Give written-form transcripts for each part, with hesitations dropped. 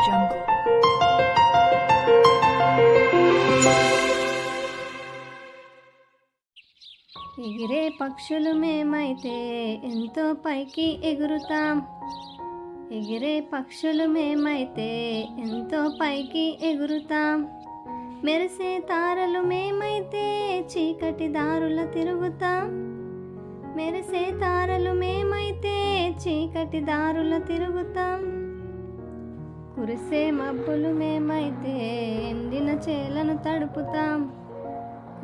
jungle. ఎగిరే పక్షులు మేమైతే ఎంతో పైకి ఎగురుతాం. ఎగిరే పక్షులు మేమైతే ఎంతో పైకి ఎగురుతాం. మెరిసే తారలు మేమైతే చీకటి దారుల తిరుగుతాం. మెరిసే తారలు మేమైతే చీకటి దారుల తిరుగుతాం. కురిసే మబ్బులు మేమైతే ఎండిన చేలను తడుపుతాం.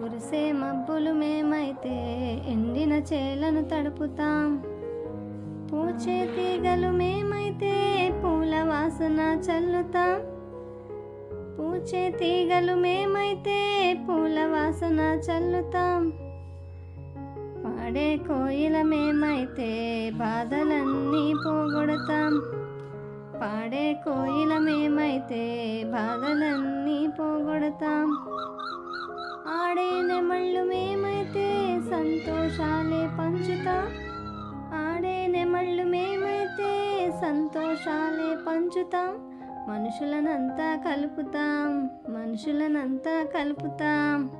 కురిసే మబ్బులు మేమైతే ఎండిన చేలను తడుపుతాం. పూచే తీగలు మేమైతే పూల వాసన చల్లుతాం. పూచే తీగలు మేమైతే పూల వాసన చల్లుతాం. పాడే కోయిల మేమైతే బాధలన్నీ పోగొడతాం. పాడే కోయిల మేమైతే బాధలన్నీ పోగొడతాం. ఆడే నెమళ్ళు మేమైతే సంతోషాలే పంచుతాం. ఆడే నెమళ్ళు మేమైతే సంతోషాలే పంచుతాం. మనుషులనంతా కలుపుతాం. మనుషులనంతా కలుపుతాం.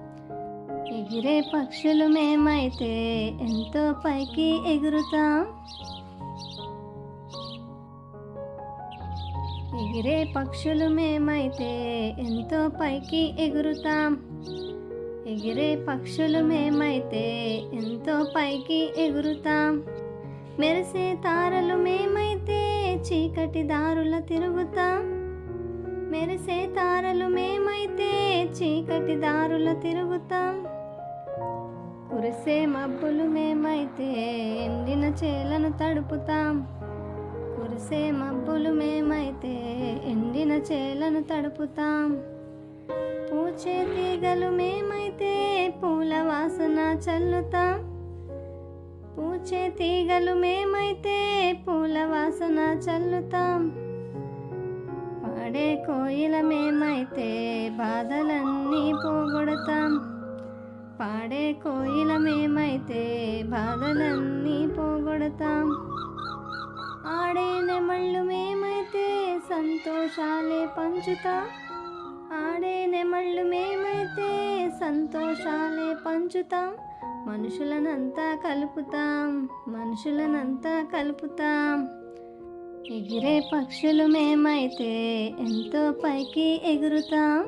ఎగిరే పక్షులు మేమైతే ఎంతో పైకి ఎగురుతాం. ఎగిరే పక్షులు మేమైతే ఎంతో పైకి ఎగురుతాం. ఎగిరే పక్షులు మేమైతే ఎంతో పైకి ఎగురుతాం. మెరిసే తారలు మేమైతే చీకటి దారుల తిరుగుతాం. మెరిసే తారలు మేమైతే చీకటి దారుల తిరుగుతాం. కురిసే మబ్బులు మేమైతే ఎండిన చేలను తడుపుతాం. కురిసే మబ్బులు మేమైతే ఎండిన చేలను తడుపుతాం. పూచే తీగలు మేమైతే పూల వాసన చల్లుతాం. పూచే తీగలు మేమైతే పూల వాసన చల్లుతాం. పాడే కోయిల మేమైతే బాధలన్నీ పోగొడతాం. పాడే కోయిల మేమైతే బాధలన్నీ పోగొడతాం. ఆడే నెమళ్ళు మేమైతే సంతోషాలే పంచుతాం. ఆడే నెమళ్ళు మేమైతే సంతోషాలే పంచుతాం. మనుషులనంతా కలుపుతాం. మనుషులనంతా కలుపుతాం. ఎగిరే పక్షులు మేమైతే ఎంతో పైకి ఎగురుతాం.